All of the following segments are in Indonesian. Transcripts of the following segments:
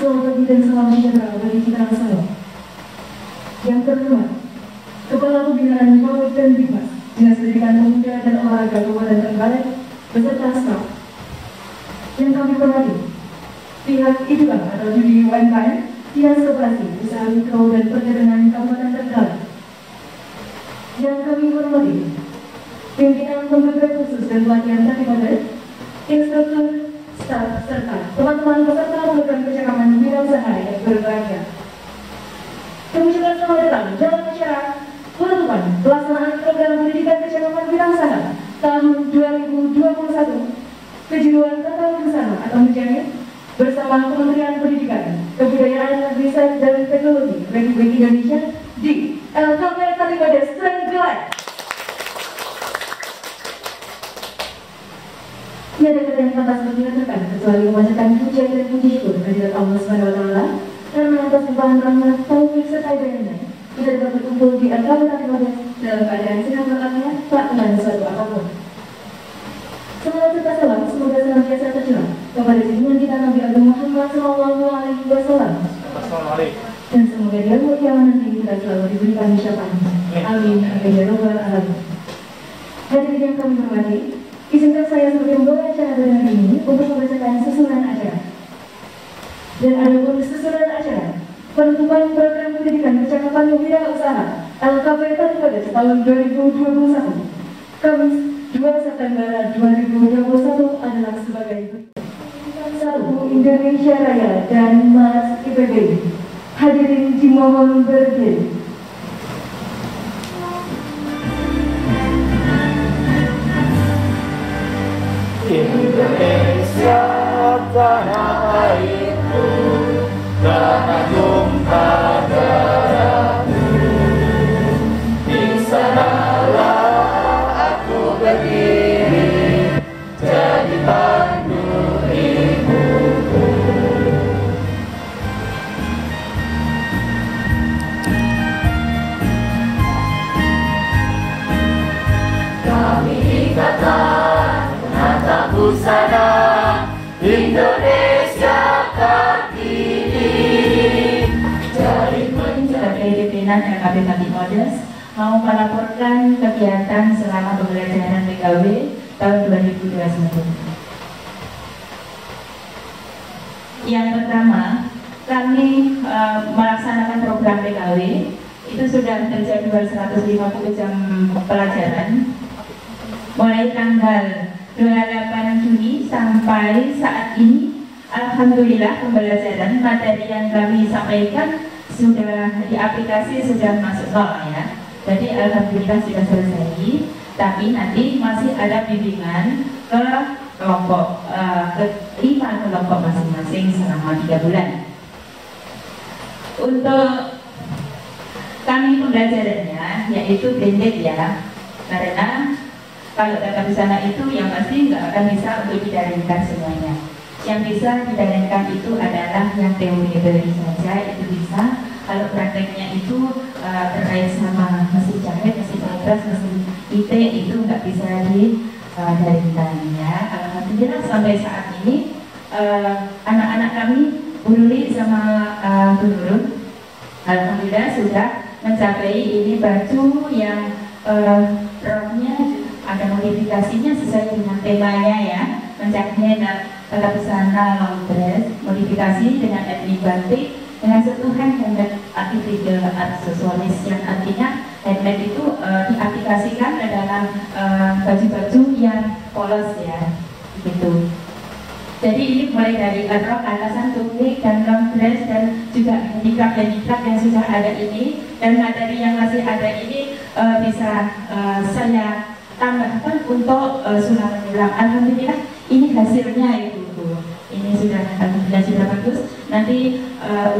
Selamat pagi dan salam sejahtera bagi kita semua. Yang kedua, Kepala Pembinaan Paud dan Bimas, Dinas Pendidikan Pemuda dan Olahraga Kabupaten Trenggalek, beserta staf. Yang kami hormati, pihak IDUA atau Judi UMKM, Dinas Koperasi, Usaha Mikro dan Perdagangan Kabupaten Trenggalek. Yang kami hormati, pimpinan pemberian khusus dan pelatihan Tatibadet, instruktur, staf, serta teman-teman peserta program percakapan wirausaha yang berbahagia. Kami juga selamat datang dalam acara penutupan pelaksanaan program pendidikan percakapan wirausaha tahun 2021 kejuruan tata busana atau menjahit bersama Kementerian Pendidikan, Kebudayaan, Riset dan Teknologi Republik Indonesia di LKP Tatibadet Trenggalek. Tiada kata yang pantas bagi katakan kecuali memanjatkan puja dan puji syukur kehadirat Allah Subhanahu wa Ta'ala karena atas limpahan rahmat, taufik serta hidayahnya kita dapat berkumpul di LKP Tatibadet dalam keadaan sehat walafiat, tak kena sesuatu apapun. Salawat serta salam semoga senantiasa tercurah kepada junjungan kita Nabi Agung Muhammad Sallallahu Alaihi Wasallam. Dan semoga dia kiamat nanti kita selalu diberikan syafaatnya. Amin. Amin ya rabbal alamin. Hadirin yang kami hormati, izinkan saya sebagai pembawa acara pada hari ini untuk membacakan susunan acara. Dan adapun susunan acara penutupan program pendidikan percakapan wirausaha LKP Tatibadet tahun 2021 Kamis 2 September 2021 adalah sebagai berikut. 1. Indonesia Raya dan Mas IPB. Hadirin dimohon berdiri. Indonesia tanah airku, tanah tumpah darahmu. Di sanalah aku berdiri, jadi pandu ibuku. Kami ikatan Tata Busana Indonesia Kartini. Dari sebagai pimpinan LKP Tatibadet mau melaporkan kegiatan selama pembelajaran PKW tahun 2021. Yang pertama, kami melaksanakan program PKW itu sudah terjadwal 150 jam pelajaran mulai tanggal 28 Juni sampai saat ini. Alhamdulillah pembelajaran materi yang kami sampaikan sudah di aplikasi sudah masuk nol ya. Jadi alhamdulillah sudah selesai. Tapi nanti masih ada bimbingan ke kelompok ke 5 kelompok masing-masing selama 3 bulan. Untuk kami pembelajarannya yaitu blended ya, karena kalau tata busana itu yang pasti nggak akan bisa untuk didaringkan semuanya. Yang bisa didaringkan itu adalah yang teori saja, itu bisa. Kalau prakteknya itu terkait sama mesin jahit, mesin matras, mesin IT itu nggak bisa didaringkan ya. Alhamdulillah sampai saat ini anak-anak kami Bu Luli sama Bu Nurul alhamdulillah sudah mencapai ini baju yang roknya ada modifikasinya sesuai dengan temanya ya, mencapai tata busana long dress, modifikasi dengan etnik batik dengan sentuhan handmade artificial aksesoris, yang artinya handmade itu diaplikasikan ke dalam baju-baju yang polos ya, gitu. Jadi ini mulai dari rok, atasan, tunic, dan long dress, dan juga handicraft yang sudah ada ini, dan materi yang masih ada ini bisa saya tambahkan untuk sulam menyulam. Alhamdulillah ini hasilnya itu ini sudah alhamdulillah sudah bagus. Nanti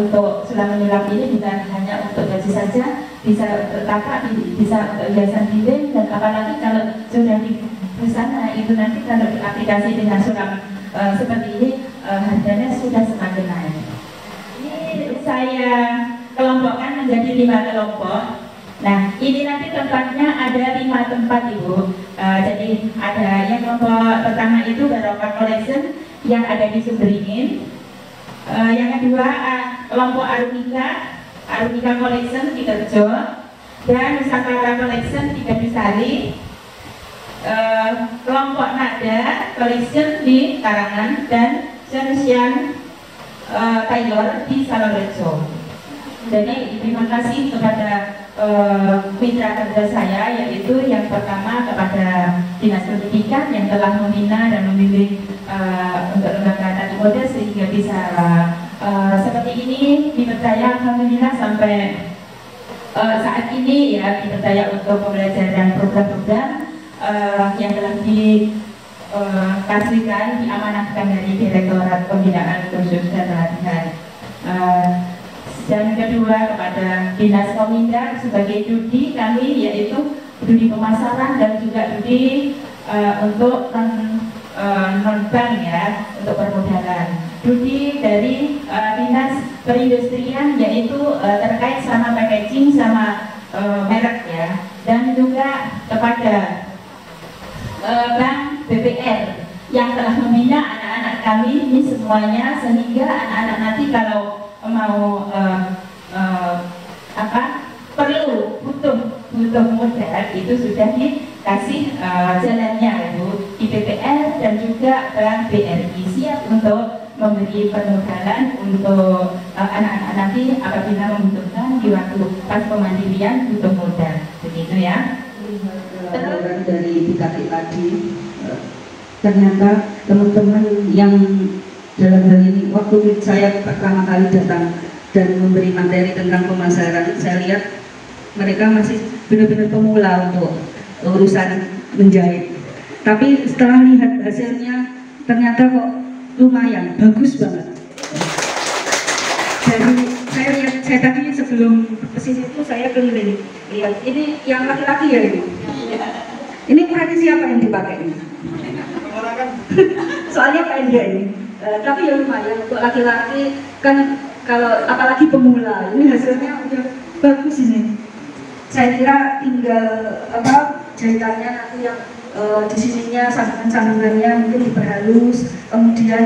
untuk sulam menyulam ini bukan hanya untuk baju saja, bisa untuk tapak, bisa untuk hiasan dinding, dan apalagi kalau sudah di sana itu nanti kalau diaplikasi dengan sulam seperti ini harganya sudah semakin naik. Ini saya kelompokkan menjadi 5 kelompok. Nah, ini nanti tempatnya ada 5 tempat Ibu. Jadi ada yang kelompok pertama itu Barokah Collection yang ada di Sumberingin. Yang kedua kelompok Arumika Collection di Kerjo, dan Nusantara Collection di Gadisari, kelompok Nada Collection di Karangan, dan Sensian Taylor di Salorejo. Jadi terima kasih kepada mitra kerja saya, yaitu yang pertama kepada Dinas Pendidikan yang telah membina dan membimbing untuk lembaga tani muda sehingga bisa seperti ini, dipercaya alhamdulillah sampai saat ini ya, dipercaya untuk pembelajaran program-program yang telah dikasihkan, diamanahkan dari Direktorat Pembinaan Khusus dan Pelatihan. Dan kedua kepada Dinas Kominda sebagai Dudi kami, yaitu Dudi pemasaran dan juga Dudi untuk non-bank ya, untuk permodalan. Dudi dari Dinas Perindustrian, yaitu terkait sama packaging sama merek ya, dan juga kepada Bank BPR yang telah membina anak-anak kami ini semuanya, sehingga anak-anak nanti kalau mau butuh modal itu sudah dikasih jalannya, Ibu, di BPR dan juga Bank BRI siap untuk memberi permodalan untuk anak-anak nanti apabila membutuhkan di waktu pas pemandirian butuh modal, begitu ya. Terus dari BKT tadi, ternyata teman-teman yang dalam hal ini, waktu saya pertama kali datang dan memberi materi tentang pemasaran, saya lihat mereka masih benar-benar pemula untuk urusan menjahit. Tapi setelah lihat hasilnya, ternyata kok lumayan, bagus banget. Jadi saya tadi sebelum kesini itu saya keliling lihat, ini yang laki-laki ya ini. Ini ukurannya siapa yang dipakai ini? Soalnya pendek ini. Tapi ya lumayan untuk laki-laki kan, kalau apalagi pemula ini hasilnya udah bagus ini. Saya kira tinggal jahitannya nanti yang di sininya sambungan-sambungannya mungkin diperhalus, kemudian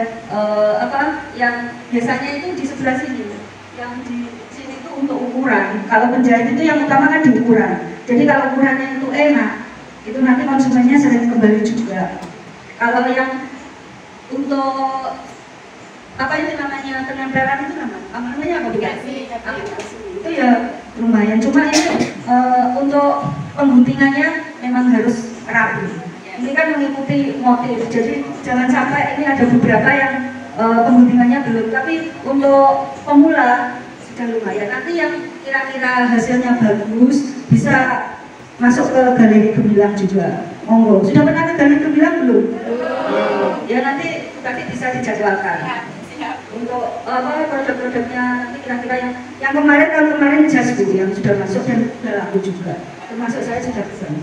yang biasanya itu di sebelah sini, yang di sini itu untuk ukuran. Kalau penjahit itu yang utama kan di ukuran. Jadi kalau ukurannya itu enak, itu nanti konsumennya sering kembali juga. Kalau yang untuk itu namanya penempelan itu namanya apa? Aplikasi. Itu ya lumayan. Cuma ini untuk pengguntingannya memang harus rapi. Ini kan mengikuti motif. Jadi jangan sampai ini ada beberapa yang pengguntingannya belum. Tapi untuk pemula sudah lumayan. Nanti yang kira-kira hasilnya bagus bisa masuk ke Galeri Gemilang juga. Monggo. Sudah pernah ke Galeri Gemilang belum? Ya nanti bisa dijadwalkan. Untuk produk-produknya nanti kira-kira yang kemarin jas Bu yang sudah masuk dan sudah laku juga, termasuk saya sudah pesan.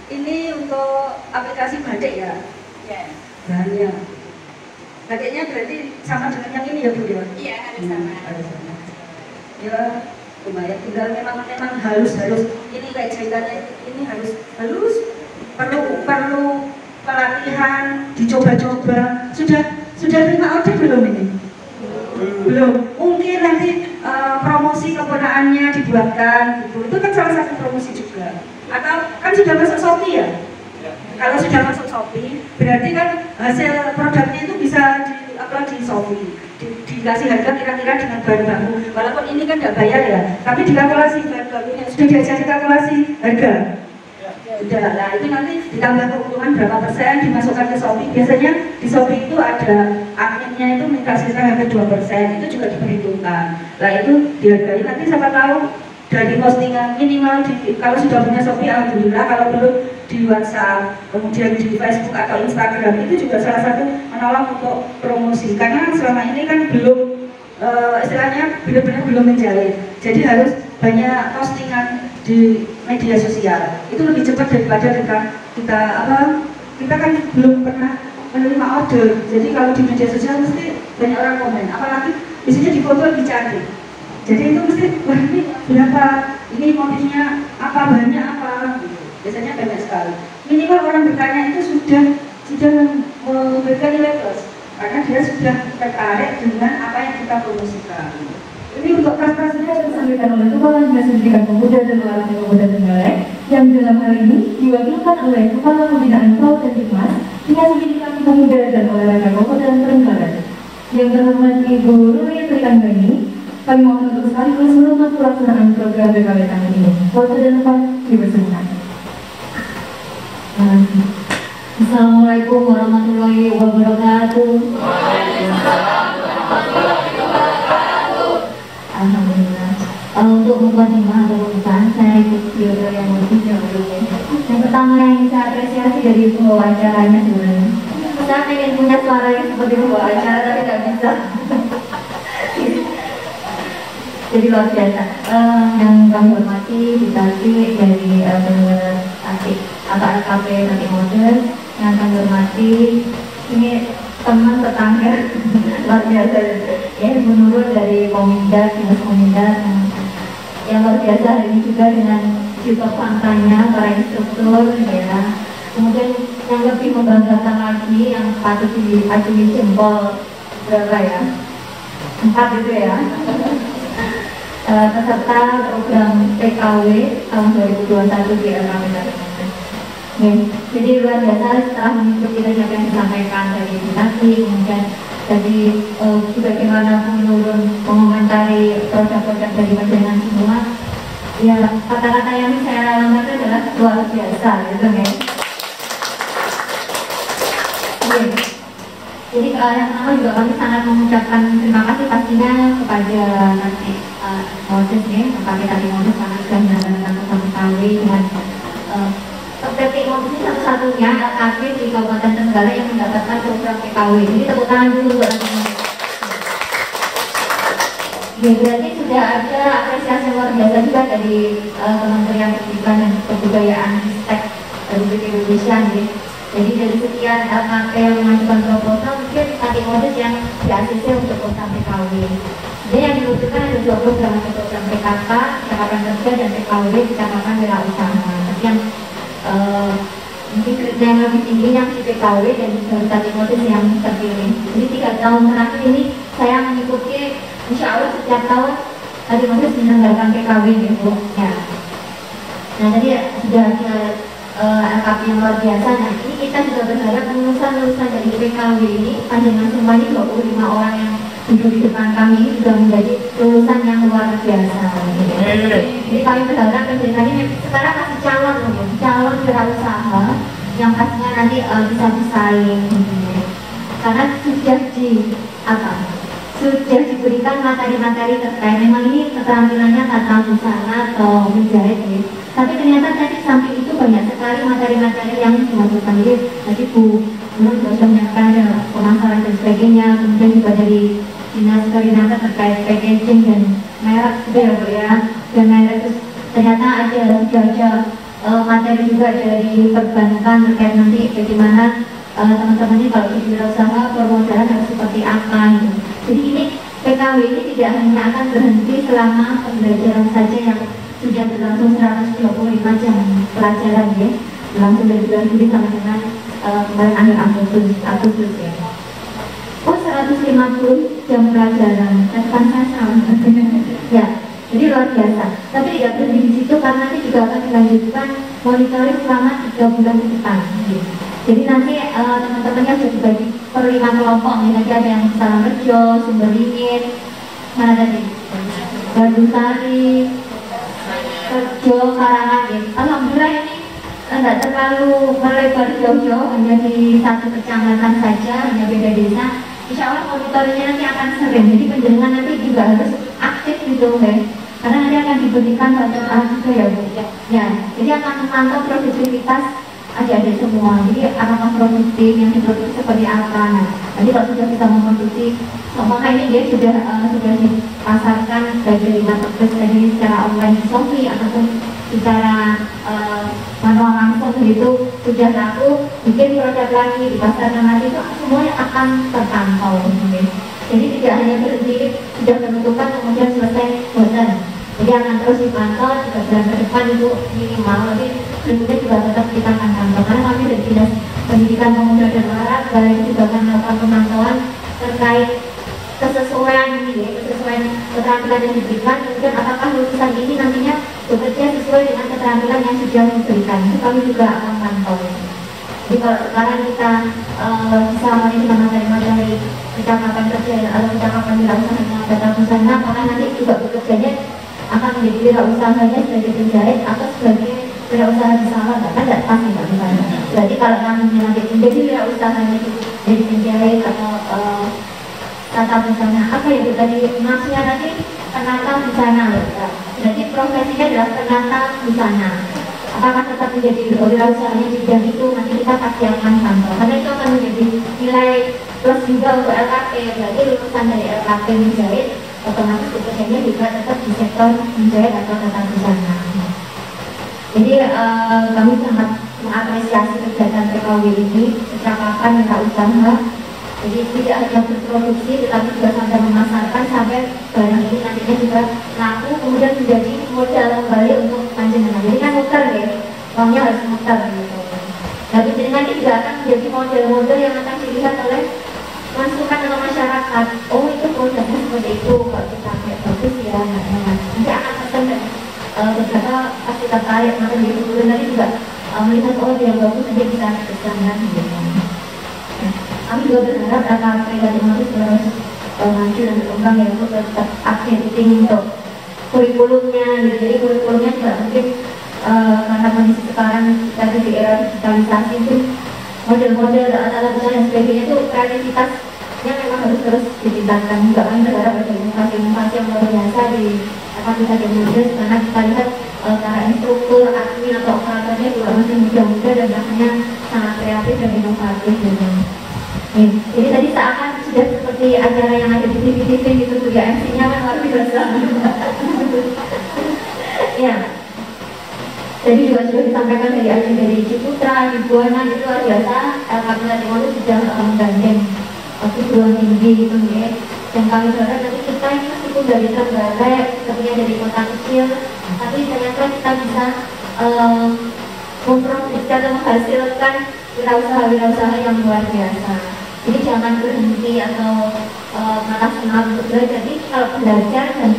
Ini untuk aplikasi batik ya? Bahannya batiknya berarti sama dengan yang ini ya Bu ya? Iya, harus sama. Ya lumayan, tinggal memang halus. Ini kayak jahitannya ini halus, perlu pelatihan, dicoba-coba. Sudah terima order belum ini? Belum. Mungkin nanti promosi keponaannya dibuatkan gitu. Itu kan salah satu promosi juga. Atau kan sudah masuk Shopee ya? Kalau sudah masuk Shopee, berarti kan hasil produknya itu bisa di-upload di Shopee. Dikasih harga kira-kira dengan bahan baku. Walaupun ini kan tidak bayar ya, tapi dikalkulasi bahan bakunya. Sudah diajari kalkulasi harga. Udah, nah itu nanti ditambah keuntungan berapa persen dimasukkan ke Shopee. Biasanya di Shopee itu ada adminnya itu minta sisa harga 2%, itu juga diperhitungkan. Nah itu dihargai, nanti siapa tahu dari postingan minimal kalau sudah punya Shopee alhamdulillah, kalau belum di WhatsApp, kemudian di Facebook atau Instagram, itu juga salah satu menolong untuk promosi. Karena selama ini kan belum istilahnya benar-benar belum menjalin, jadi harus banyak postingan di media sosial. Itu lebih cepat daripada kita kan belum pernah menerima order. Jadi kalau di media sosial mesti banyak orang komen, apalagi biasanya di foto lebih cantik. Jadi itu mesti, wah ini berapa, ini motifnya apa, bahannya apa, biasanya banyak sekali. Minimal orang bertanya itu sudah memberikan nilai plus. karena dia sudah tertarik dengan apa yang kita promosikan. Ini untuk prestasinya yang disampaikan oleh Kepala Dinas Pendidikan Pemuda dan Olahraga Kabupaten Trenggalek yang dalam hal ini diwakilkan oleh Kepala Pembinaan PAUD dan Dikmas Dinas Pendidikan Pemuda dan Olahraga Kabupaten Trenggalek. Yang terhormat Ibu Ruli Trianggani, kami mohon untuk sekaligus menutup pelaksanaan program BKW tahun ini. Waktu dan tempat dipersilakan. Assalamualaikum warahmatullahi wabarakatuh. Alhamdulillah. Untuk mukadimah atau pembukaan saya ikut video yang lebih jauh. Yang pertama yang saya apresiasi dari pembawa acaranya sebenarnya. Saya ingin punya suara yang seperti pembawa acara tapi nggak bisa. Jadi luar biasa. Yang kami hormati ditati dari benar-benar asik anak kafe nanti modern. Yang kami hormati ini teman tetangga luar biasa ya, Ibu Nurul dari Kominda, Dinas Kominda yang luar biasa hari ini juga dengan juga pantainya para instruktur ya. Kemudian yang lebih membanggakan lagi yang patut diacungi jempol berapa ya? 4 itu ya. Peserta program PKW tahun 2021 di Kabupaten. Jadi luar biasa setelah mengikuti tadi apa yang disampaikan dari Bupati, kemudian jadi bagaimana menurun mengomentari produk-produk dari Majalah semua. Ya kata-kata yang saya alami adalah luar biasa, gitu ya. Jadi yang pertama juga kami sangat mengucapkan terima kasih pastinya kepada nanti Moses ya, kami tadi Moses karena sudah menjalankan program PKW dengan PT Moses ini satu-satunya LKP di Kabupaten Trenggalek yang mendapatkan program PKW. Jadi tepuk tangan dulu buat teman-teman. Ya berarti sudah ada apresiasi luar biasa juga dari Kementerian Pendidikan dan Kebudayaan Ristek Republik Indonesia nih. Jadi dari sekian LKP yang mengajukan proposal, mungkin PT Moses yang di ACC untuk program PKW. Jadi yang dibutuhkan ada 2 program, ada program PKK, Cakapan Kerja, dan PKW, Cakapan Wirausaha. Tapi yang mungkin kriteria yang lebih tinggi yang di PKW dan dari Moses yang terpilih. Jadi 3 tahun terakhir ini saya mengikuti, insya Allah setiap tahun tadi Moses menyelenggarakan PKW gitu ya. Nah tadi sudah ada LKP yang luar biasa. Nah ini kita juga berharap lulusan-lulusan dari PKW ini panjenengan semua ini 25 orang yang duduk di depan kami sudah menjadi lulusan yang luar biasa. Jadi kami berharap panjenengan ini sekarang masih calon wirausaha yang pastinya nanti bisa bersaing. Karena sudah diberikan materi-materi terkait. Memang ini keterampilannya tata busana atau menjahit ya. Tapi ternyata tadi samping itu banyak sekali materi-materi yang dimasukkan. Jadi tadi Bu Nur sudah menyampaikan ada pemasaran dan sebagainya. Kemudian juga dari dinas koordinator terkait packaging dan merek juga ya Bu ya. Dan merek terus ternyata ada materi juga dari perbankan terkait nanti bagaimana teman-teman ini kalau di wirausaha permodalan harus seperti apa gitu. Jadi ini PKW ini tidak hanya akan berhenti selama pembelajaran saja yang sudah berlangsung 125 jam pelajaran ya, berlangsung dari bulan Juli sampai dengan kemarin akhir Agustus ya. Oh 150 jam pelajaran, catatan saya salah ya. Jadi luar biasa. Tapi tidak berhenti di situ karena nanti juga akan dilanjutkan monitoring selama 3 bulan ke depan. Gitu. Jadi nanti teman-temannya sudah dibagi per 5 kelompok. Nanti ada yang Salamrejo, Sumberingin, mana tadi? Bandung-Sari, Kerjo, Karangan. Alhamdulillah ini tidak terlalu melebar jauh-jauh, hanya di satu kecamatan saja, hanya beda desa. Insya Allah monitoringnya nanti akan sering. Jadi penjaringan nanti juga harus aktif gitu ya. Karena nanti akan diberikan bacaan juga ya Bu. Ya, jadi akan memantau produktivitas adik-adik semua. Jadi apakah produktif, yang diproduksi seperti apa. Nah, nanti kalau sudah bisa memproduksi, maka ini dia sudah dipasarkan baik dari marketplace dari secara online di Shopee ataupun secara manual langsung begitu sudah laku, bikin produk lagi di pasar nanti itu semuanya akan terpantau. Jadi tidak hanya berhenti sudah menentukan kemudian selesai bosan. Jadi akan terus dipantau, juga bulan ke depan itu minimal, tapi berikutnya juga tetap kita akan pantau. Karena kami dari Dinas Pendidikan Pemuda dan Olahraga itu juga akan melakukan pemantauan terkait kesesuaian ini ya, kesesuaian keterampilan yang diberikan, kemudian apakah lulusan ini nantinya bekerja sesuai dengan keterampilan yang sudah diberikan, itu kami juga akan pantau. Jadi kalau sekarang kita bisa menerima materi-materi percakapan kerja atau percakapan wirausaha data busana, maka nanti juga bekerjanya akan menjadi wirausahanya sebagai penjahit atau sebagai wirausaha di salon, kan tidak pasti Mbak Rifana. Berarti kalau nanti menjadi wirausahanya jadi penjahit atau tata busana, apa ya itu tadi maksudnya tadi penata busana ya. Jadi profesinya adalah penata busana. Apakah tetap menjadi wirausaha di bidang itu, nanti kita pasti akan pantau karena itu akan menjadi nilai plus juga untuk LKP. Berarti lulusan dari LKP menjahit otomatis bekerjanya juga tetap di sektor menjahit atau tata busana. Jadi kami sangat mengapresiasi kegiatan PKW ini, percakapan wirausaha. Jadi tidak hanya berproduksi tetapi juga sampai memasarkan sampai barang ini nantinya juga laku kemudian menjadi modal kembali untuk panjenengan. Jadi kan muter ya, uangnya harus muter gitu. Tapi jenengan ini juga akan menjadi model-model yang akan dilihat oleh masukan atau masyarakat. Oh itu produknya seperti itu, kalau kita pakai bagus ya. Nanti akan pesan dan beberapa pasti tertarik maka jadi kemudian nanti juga melihat oh dia bagus nanti bisa pesan gitu. Kami juga berharap LKP dan Imatis terus maju dan berkembang ya untuk tetap updating untuk kurikulumnya gitu. Jadi kurikulumnya juga mungkin karena kondisi sekarang kita di era digitalisasi itu model-model tata busana dan sebagainya itu kreativitasnya memang harus terus ditingkatkan. Juga kami berharap ada inovasi-inovasi yang luar biasa di aplikasi dan Imatis karena kita lihat cara instruktur, admin atau operatornya juga masih muda-muda dan rasanya sangat kreatif dan inovatif gitu. Jadi tadi seakan sudah seperti acara yang ada di TV-TV gitu, juga MC-nya kan luar biasa. Ya, jadi juga sudah disampaikan dari Ciputra, di Buana itu luar biasa. LKP Timur itu sudah menggandeng waktu perguruan tinggi gitu ya. Dan kami berharap nanti kita ini meskipun dari Trenggalek, tentunya dari kota kecil, tapi ternyata kita bisa memproduksi atau menghasilkan wirausaha-wirausaha yang luar biasa. Jadi jangan berhenti atau malah semangat untuk belajar. Jadi kalau belajar dan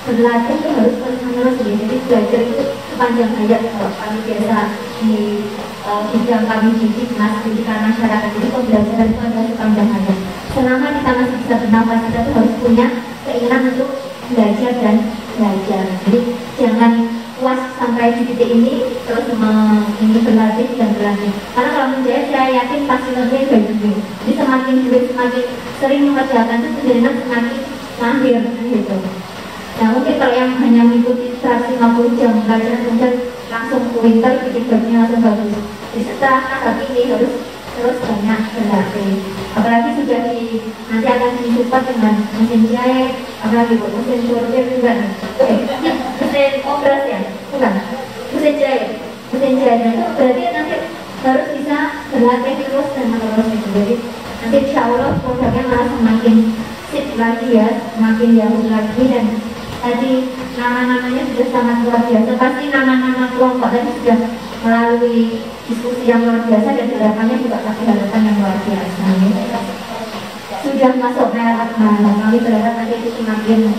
belajar itu harus terus-menerus ya. Jadi belajar itu sepanjang hayat. Kalau kami biasa di bidang kami di Dinas Pendidikan Masyarakat, jadi pembelajaran itu adalah sepanjang hayat. Selama kita masih bisa bernafas, kita tuh harus punya keinginan untuk belajar dan belajar. Jadi jangan puas sampai di titik ini terus ini berlatih dan berlatih. Karena kalau menjahit saya yakin pasti lebih baik. Jadi semakin semakin sering mengerjakan itu sebenarnya semakin mahir gitu. Nah mungkin kalau yang hanya mengikuti 150 jam belajar kemudian langsung pintar bikin bajunya langsung bagus. Jadi setelah tahap ini harus terus banyak berlatih. Apalagi sudah nanti akan disupport dengan mesin jahit, apalagi mesin sortir juga. Mesin obras ya, bukan? Mesin jahit. Nah itu berarti nanti harus bisa berlatih terus dan menerus itu. Jadi nanti insya Allah produknya malah semakin sip lagi ya, semakin jauh lagi. Dan tadi nama-namanya sudah sangat luar biasa. Pasti nama-nama kelompok tadi sudah melalui diskusi yang luar biasa dan harapannya juga pasti harapan yang luar biasa. Sudah masuk merek kami berharap nanti itu semakin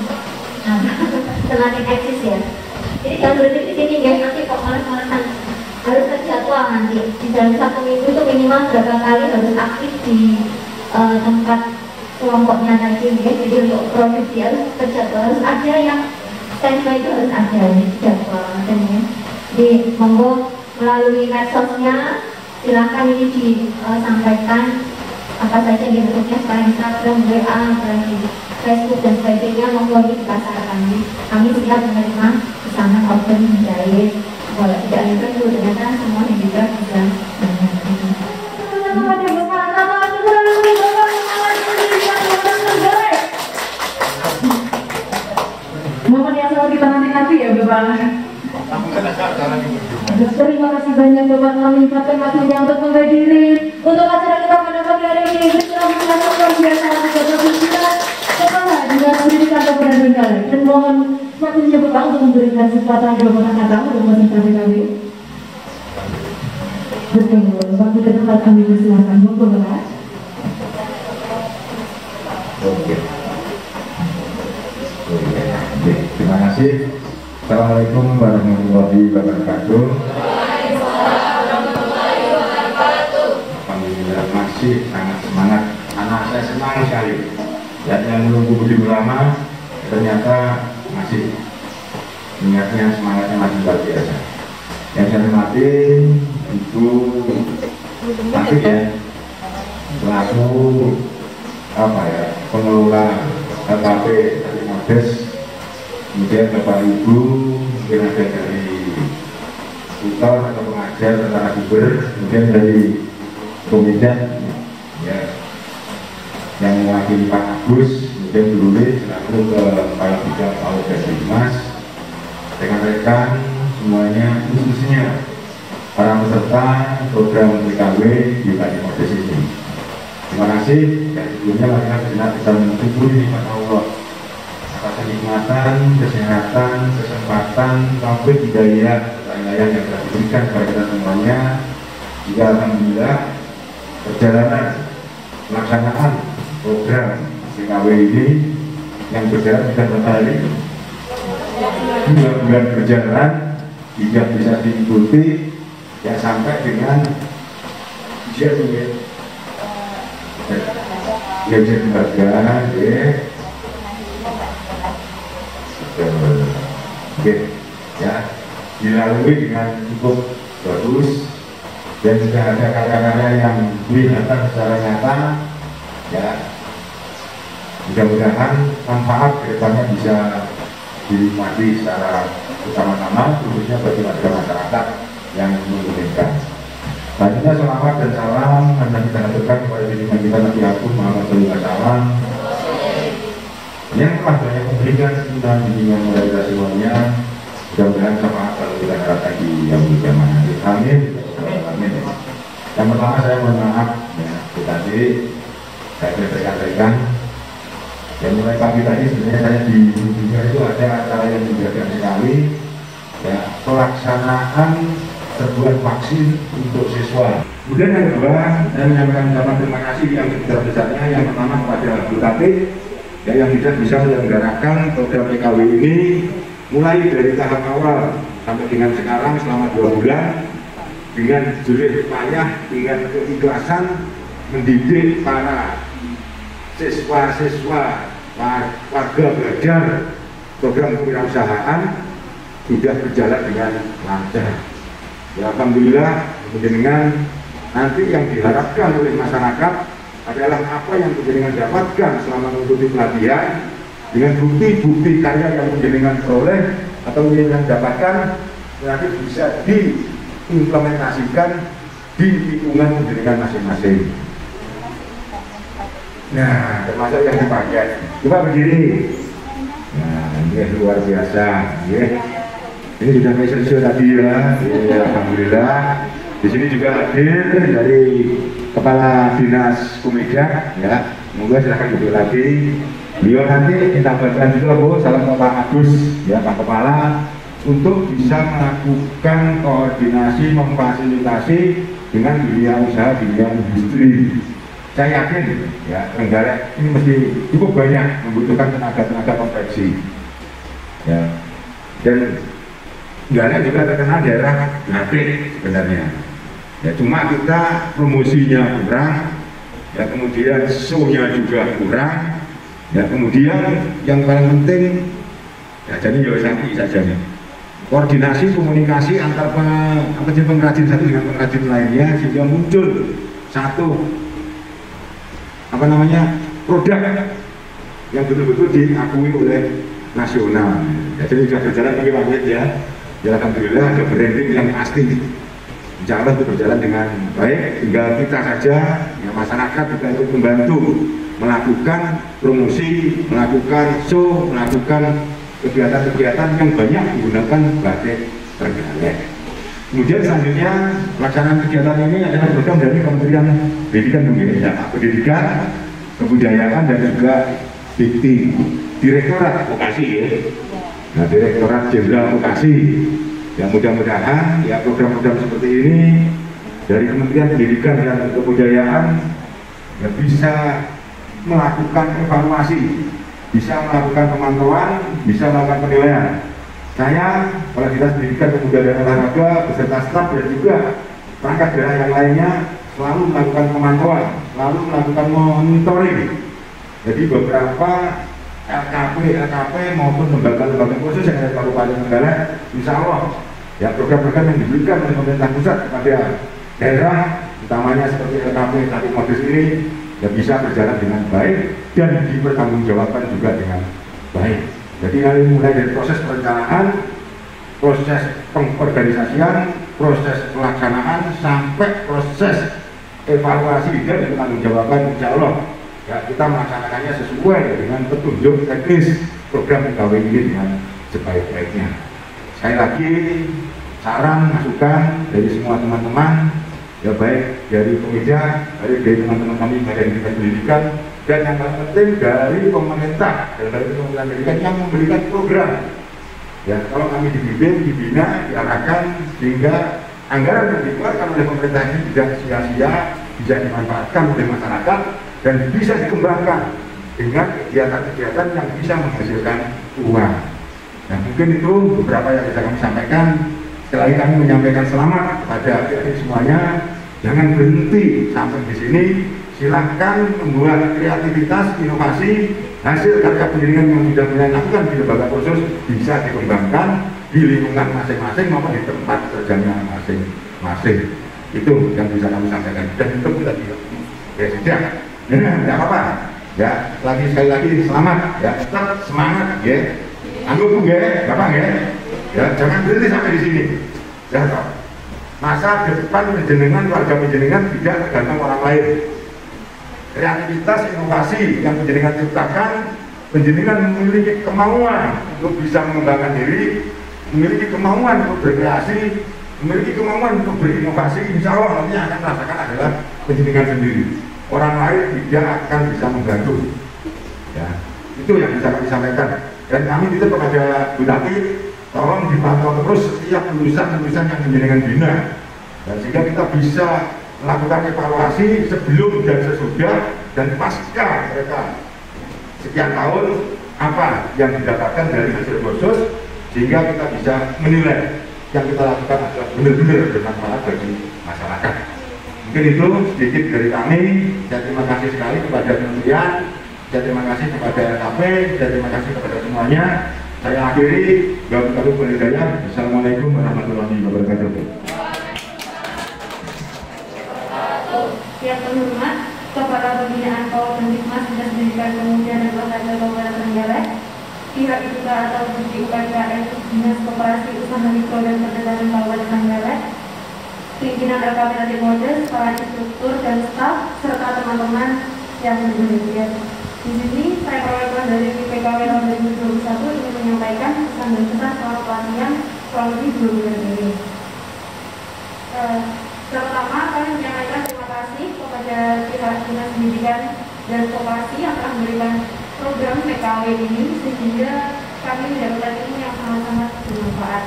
eksis ya. Jadi jangan berhenti di sini guys, nanti kok malas-malasan harus terjadwal nanti. Di dalam 1 minggu itu minimal berapa kali harus aktif di tempat kelompoknya nanti ya. Jadi untuk produksi harus terjadwal, harus ada yang standby itu harus ada jadwal dan ya. Jadi monggo melalui medsosnya silahkan ini disampaikan apa saja di bentuknya sekarang Instagram, WA, apalagi Facebook dan sebagainya, monggo dipasarkan. Kami siap menerima pesanan order menjahit. Kalau tidak ada itu ternyata semua yang juga sudah banyak. Momen yang selalu kita nanti ya Bapak. Terima kasih banyak Bapak kami ucapkan waktunya untuk menghadiri untuk acara kita pada pagi hari ini. Bersama luar biasa Bapak Kepala Dinas Pendidikan Kabupaten Trenggalek, dan mohon waktunya Bapak untuk memberikan kesempatan kepada kata untuk peserta PKW. Betul, waktu ke tempat kami persilakan. Monggo Bapak. Oke. Terima kasih. Assalamualaikum warahmatullahi wabarakatuh. Alhamdulillah masih sangat semangat. Anak saya senang sekali. Yang menunggu begitu lama, ternyata masih niatnya, semangatnya masih luar biasa. Yang saya hormati Ibu Taufik ya, selaku pengelola LKP dari Modes, kemudian Bapak Ibu mungkin ada dari tutor atau pengajar tentara siber, kemudian dari komited ya, yang mewakili Pak Agus, kemudian Dulule selaku Kepala Bidang Audit dan Humas, rekan-rekan semuanya, khususnya para peserta program PKW di UKM Modes ini. Terima kasih. Dan sebelumnya marilah sejenak kita mensyukuri nikmat Allah atas kenikmatan, kesehatan, kesempatan, taufik, hidayah, lain-lain yang telah diberikan kepada kita semuanya. Jika alhamdulillah perjalanan pelaksanaan program PKW ini yang berjalan sudah berkali 2 bulan berjalan, hingga bisa diikuti ya sampai dengan ya bisa dibagi ya dilalui dengan cukup bagus dan sudah ada karya-karya yang kelihatan secara nyata ya, mudah-mudahan manfaat kedepannya bisa dinikmati secara bersama-sama, khususnya bagi masyarakat yang membutuhkan. Selanjutnya selamat dan salam anda kita aturkan kepada junjungan kita Nabi Agung Muhammad SAW yang telah banyak memberikan dan bimbingan kepada kita semuanya. Mudah-mudahan syafaat kalau kita harapkan di yang berjamaah nanti. Amin. Amin. Yang pertama saya mohon maaf ya, tadi saya rekan-rekan yang mulai pagi tadi sebenarnya saya di dunia itu ada acara yang membedakan sekali ya, pelaksanaan serbuan vaksin untuk siswa. Kemudian yang kedua, saya menyampaikan ucapan terima kasih yang sebesar-besarnya. Yang pertama kepada Bu Taufik ya, yang sudah bisa menyelenggarakan program PKW ini mulai dari tahap awal sampai dengan sekarang selama 2 bulan dengan jerih payah, dengan keikhlasan mendidik para siswa-siswa warga belajar program kewirausahaan sudah berjalan dengan lancar. Ya, alhamdulillah, dengan nanti yang diharapkan oleh masyarakat adalah apa yang penjenengan dapatkan selama mengikuti pelatihan dengan bukti-bukti karya yang penjenengan peroleh atau yang dapatkan nanti bisa diimplementasikan di lingkungan penjenengan masing-masing. Nah, termasuk yang dipakai. Coba berdiri. Nah, ini luar biasa. Ya. Ini sudah mesensi tadi ya. Alhamdulillah. Di sini juga hadir dari Kepala Dinas Kumida. Ya, semoga silahkan duduk lagi. Beliau nanti kita bantuan juga Bu, salam Pak Agus ya Pak Kepala untuk bisa melakukan koordinasi, memfasilitasi dengan dunia usaha, dunia industri. Saya yakin ya negara ini mesti cukup banyak membutuhkan tenaga-tenaga konveksi ya, dan negara juga terkenal daerah batik sebenarnya ya, cuma kita promosinya kurang ya, kemudian show-nya juga kurang ya, kemudian yang paling penting ya, jadi yosaki saja nih, koordinasi komunikasi antar pengrajin satu dengan pengrajin lainnya sehingga muncul satu produk yang betul-betul diakui oleh nasional. Ya, jadi sudah berjalan bagi pamit ya. Ya alhamdulillah ada branding yang pasti. Insya Allah itu berjalan dengan baik. Tinggal kita saja, ya, masyarakat juga ikut membantu melakukan promosi, melakukan show, melakukan kegiatan-kegiatan yang banyak menggunakan batik Trenggalek. Kemudian selanjutnya pelaksanaan kegiatan ini adalah program dari Kementerian Pendidikan, Kebudayaan dan juga Dikti, Direktorat Vokasi ya. Nah, Direktorat Jenderal Vokasi. Yang mudah-mudahan ya program-program seperti ini dari Kementerian Pendidikan dan Kebudayaan ya bisa melakukan evaluasi, bisa melakukan pemantauan, bisa melakukan penilaian. Saya, Kepala Dinas Pendidikan Pemuda dan Olahraga beserta staf dan juga perangkat daerah yang lainnya selalu melakukan pemantauan, selalu melakukan monitoring. Jadi beberapa LKP maupun lembaga-lembaga khusus yang ada di Kabupaten Trenggalek, insya Allah ya program-program yang diberikan oleh pemerintah pusat kepada daerah, utamanya seperti LKP Tatip Modus ini, ya bisa berjalan dengan baik dan dipertanggungjawabkan juga dengan baik. Jadi mulai dari proses perencanaan, proses pengorganisasian, proses pelaksanaan, sampai proses evaluasi dan dipertanggungjawabkan, insya Allah ya kita melaksanakannya sesuai dengan petunjuk teknis program PKW ini dengan sebaik-baiknya. Sekali lagi saran masukan dari semua teman-teman, ya baik dari pemeja, dari teman-teman kami Badan Dinas Pendidikan, dan yang paling penting dari pemerintah dan dari Kementerian Pendidikan yang memberikan program. Ya kalau kami dibimbing, dibina, diarahkan sehingga anggaran yang dikeluarkan oleh pemerintah ini tidak sia-sia, bisa dimanfaatkan oleh masyarakat dan bisa dikembangkan dengan kegiatan-kegiatan yang bisa menghasilkan uang. Nah mungkin itu beberapa yang bisa kami sampaikan. Sekali lagi kami menyampaikan selamat kepada adik-adik semuanya. Jangan berhenti sampai di sini. Silahkan membuat kreativitas, inovasi, hasil karya pendidikan yang sudah dilakukan di lembaga khusus bisa dikembangkan di lingkungan masing-masing maupun di tempat kerjanya masing-masing. Itu yang bisa kami sampaikan. Dan itu tadi ya sudah. Tidak apa-apa. Ya sekali lagi selamat. Ya tetap semangat. Ya. Anggap ya, Bapak ya. Ya, jangan berhenti sampai di sini. Ya, toh. Masa depan penjenengan, warga penjenengan tidak tergantung orang lain. Kreativitas, inovasi yang penjenengan ciptakan, penjenengan memiliki kemauan untuk bisa mengembangkan diri, memiliki kemauan untuk berkreasi, memiliki kemauan untuk berinovasi. Insya Allah nanti akan merasakan adalah penjenengan sendiri. Orang lain tidak akan bisa membantu. Ya, itu yang bisa kami sampaikan. Dan kami itu kepada Bu Tati, tolong dipantau terus setiap lulusan-lulusan yang menjenengan bina, dan sehingga kita bisa melakukan evaluasi sebelum dan sesudah dan pasca mereka sekian tahun apa yang didapatkan dari hasil kursus, sehingga kita bisa menilai yang kita lakukan adalah benar-benar bermanfaat bagi masyarakat. Mungkin itu sedikit dari kami. Saya terima kasih sekali kepada kementerian, saya terima kasih kepada LKP, saya terima kasih kepada semuanya. Saya akhiri, Wabillahi taufiq. Assalamualaikum warahmatullahi wabarakatuh. Yang terhormat Kepala Pembinaan Poltenkmas Dinas Pendidikan Pemuda dan Olahraga Kabupaten Trenggalek, pihak IPK atau Budi UMKM Dinas Koperasi Usaha Mikro dan Perdagangan Kabupaten Trenggalek, pimpinan LKP Tatip Modus, para instruktur dan staf, serta teman-teman yang berbahagia. Di sini saya perwakilan dari PKW tahun 2021 ingin menyampaikan pesan dan kesan soal pelatihan kurang lebih 2 bulan ini. Pertama, kami menyampaikan terima kasih kepada pihak Dinas Pendidikan dan Koperasi yang telah memberikan program PKW ini sehingga kami mendapatkan ilmu yang sangat-sangat bermanfaat.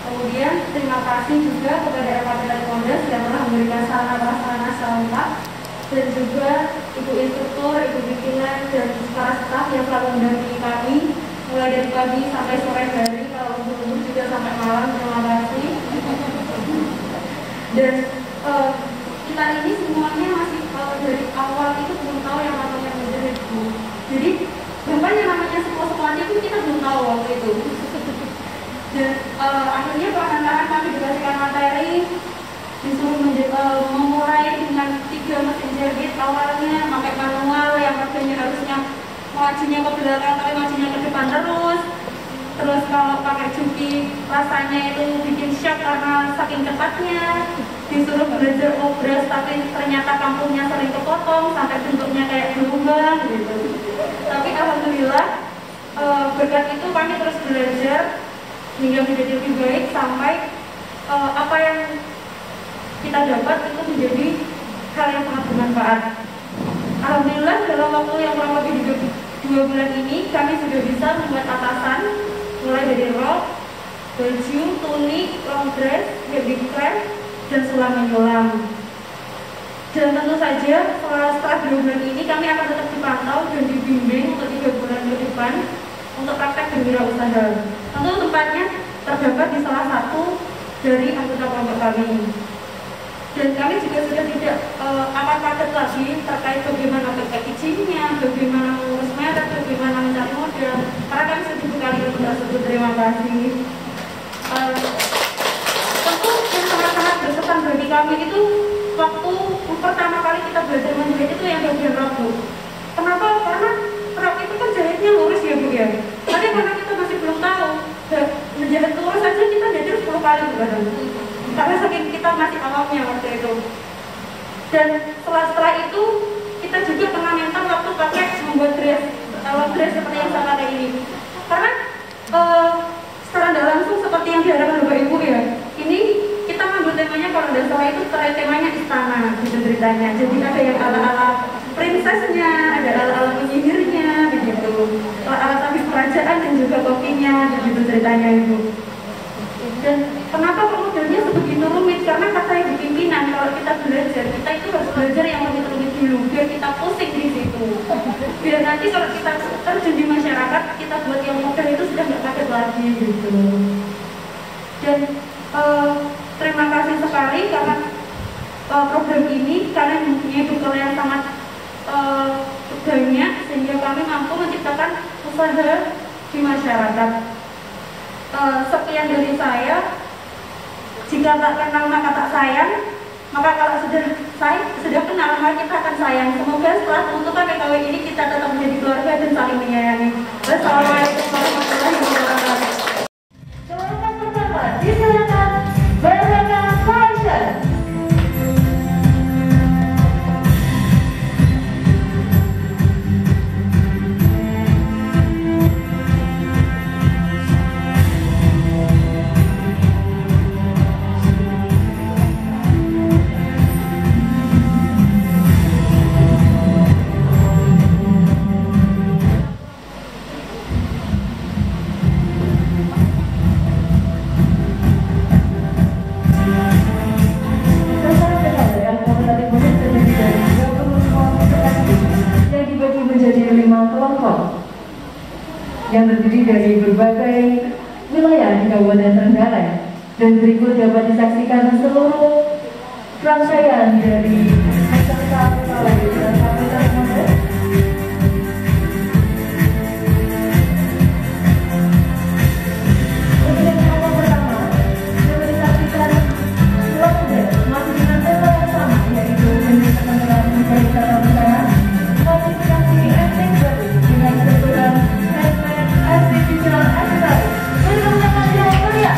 Kemudian terima kasih juga kepada LKP Tatip Modus yang telah memberikan sarana prasarana lengkap, dan juga ibu instruktur, ibu pimpinan, dan para staf yang selalu mendampingi kami mulai dari pagi sampai sore hari, kalau untuk juga sampai malam. Terima kasih. Dan kita ini semuanya masih dari awal itu belum tahu yang namanya menjadi ibu. Jadi bahkan yang namanya sekolah itu kita belum tahu waktu itu. Dan akhirnya perlahan-lahan kami dikasihkan materi, disuruh memulai dengan 3 mesin jahit awalnya, pakai manual yang kerjanya harusnya majunya ke belakang tapi majunya ke depan terus. Terus kalau pakai juki rasanya itu bikin shock karena saking cepatnya. Disuruh belajar obras tapi ternyata kampungnya sering kepotong sampai bentuknya kayak gelombang gitu. Tapi alhamdulillah berkat itu kami terus belajar hingga menjadi lebih baik sampai apa yang kita dapat itu menjadi hal yang sangat bermanfaat. Alhamdulillah dalam waktu yang kurang lebih 2 bulan ini kami sudah bisa membuat atasan mulai dari rok, baju, tunik, long dress, baby crab, dan sulam menyelam. Dan tentu saja setelah 2 bulan ini kami akan tetap dipantau dan dibimbing untuk 3 bulan ke depan untuk praktek berwirausaha. Tentu tempatnya terdapat di salah satu dari anggota kelompok kami. Dan kami juga sudah tidak akan kaget lagi terkait bagaimana packagingnya, bagaimana mengurus merek, bagaimana mencari modal. Karena kami sudah dibekali ilmu tersebut. Terima kasih. Tentu yang sangat-sangat berkesan bagi kami itu waktu pertama kali kita belajar menjahit itu yang bagian rok, Bu. Kenapa? Karena rok itu kan jahitnya lurus ya, Bu ya. Tapi karena kita masih belum tahu menjahit lurus saja kita belajar 10 kali, Bu. Karena saking kita masih awamnya waktu itu. Dan setelah itu kita juga kena mental waktu pakai membuat dress seperti yang saya pakai ini. Karena secara tidak langsung seperti yang diharapkan Bapak Ibu ya. Ini kita mengambil temanya kalau tidak salah itu temanya istana gitu ceritanya. Jadi ada yang ala-ala prinsesnya, ada ala-ala penyihirnya begitu. Ala-ala habis kerajaan dan juga kokinya begitu ceritanya Ibu. Dan kenapa modelnya sebegitu rumit? Karena kata ibu pimpinan kalau kita belajar, kita itu harus belajar yang rumit-rumit dulu biar kita pusing di situ. Biar nanti kalau kita terjun di masyarakat, kita buat yang model itu sudah nggak kaget lagi gitu. Dan terima kasih sekali karena program ini kalian mempunyai bekal yang sangat banyak sehingga kami mampu menciptakan usaha di masyarakat. Sekian dari saya. Jika tak kenal maka tak sayang, maka kalau sudah kenal maka kita akan sayang. Semoga setelah pembentukan PKW ini kita tetap menjadi keluarga dan saling menyayangi. Wassalamualaikum warahmatullahi wabarakatuh. Silakan pertama, disilakan Baraka Fashion. Yang terdiri dari berbagai wilayah di Kabupaten Trenggalek, dan berikut dapat disaksikan seluruh rangkaian dari peserta PKW dan Kabupaten Trenggalek. Untuk yang kelompok pertama, dapat disaksikan kelompok masih dengan tema yang sama, yaitu jenis kementerian mencari tata usaha, klasifikasi etnik baru dengan bentukan artificial accessory. Berikan tangan yang mulia.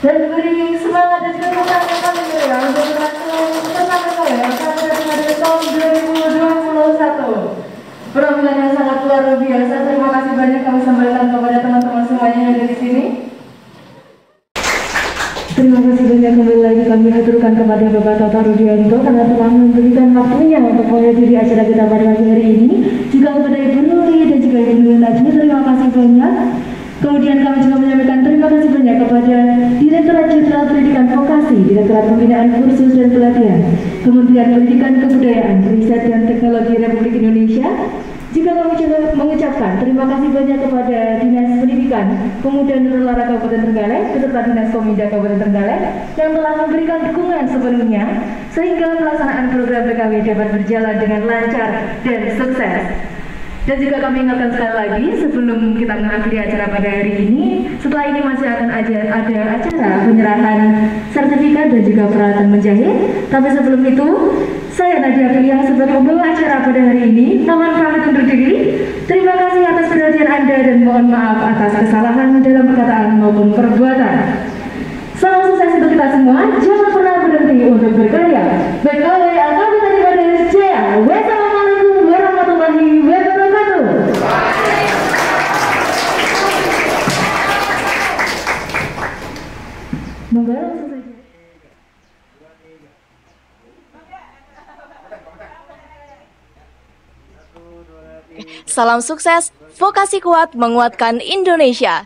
dan beri semangat dan juga semangat kami ya untuk berlangsung bersama saya sampai dengan tahun 2021. Penampilan yang sangat luar biasa. Terima kasih banyak kami sampaikan kepada teman-teman semuanya yang ada di sini. Terima kasih banyak kembali lagi kami haturkan kepada Bapak Toto Rudianto karena telah memberikan waktunya untuk menghadiri acara kita pada pagi hari ini. Juga kepada Ibu Nuri dan juga Ibu Nuri Najmi, terima kasih banyak. Kemudian kami juga menyampaikan terima kasih banyak kepada Direktorat Jenderal Pendidikan Vokasi, Direktorat Pembinaan Kursus dan Pelatihan, Kementerian Pendidikan Kebudayaan, Riset dan Teknologi Republik Indonesia. Juga kami juga mengucapkan terima kasih banyak kepada Dinas Pendidikan, Pemuda dan Olahraga Kabupaten Trenggalek, beserta Dinas Kominda Kabupaten Trenggalek yang telah memberikan dukungan sepenuhnya sehingga pelaksanaan program PKW dapat berjalan dengan lancar dan sukses. Dan juga kami ingatkan sekali lagi sebelum kita mengakhiri acara pada hari ini, setelah ini masih akan ada acara penyerahan sertifikat dan juga peralatan menjahit. Tapi sebelum itu, saya Nadia Piliang sebagai pembawa acara pada hari ini, mohon pamit undur diri. Terima kasih atas perhatian Anda dan mohon maaf atas kesalahan dalam perkataan maupun perbuatan. Salam sukses untuk kita semua. Jangan pernah berhenti untuk berkarya. BKW Angkatan Darat Jaya. Wassalamualaikum warahmatullahi wabarakatuh. Salam sukses, vokasi kuat menguatkan Indonesia.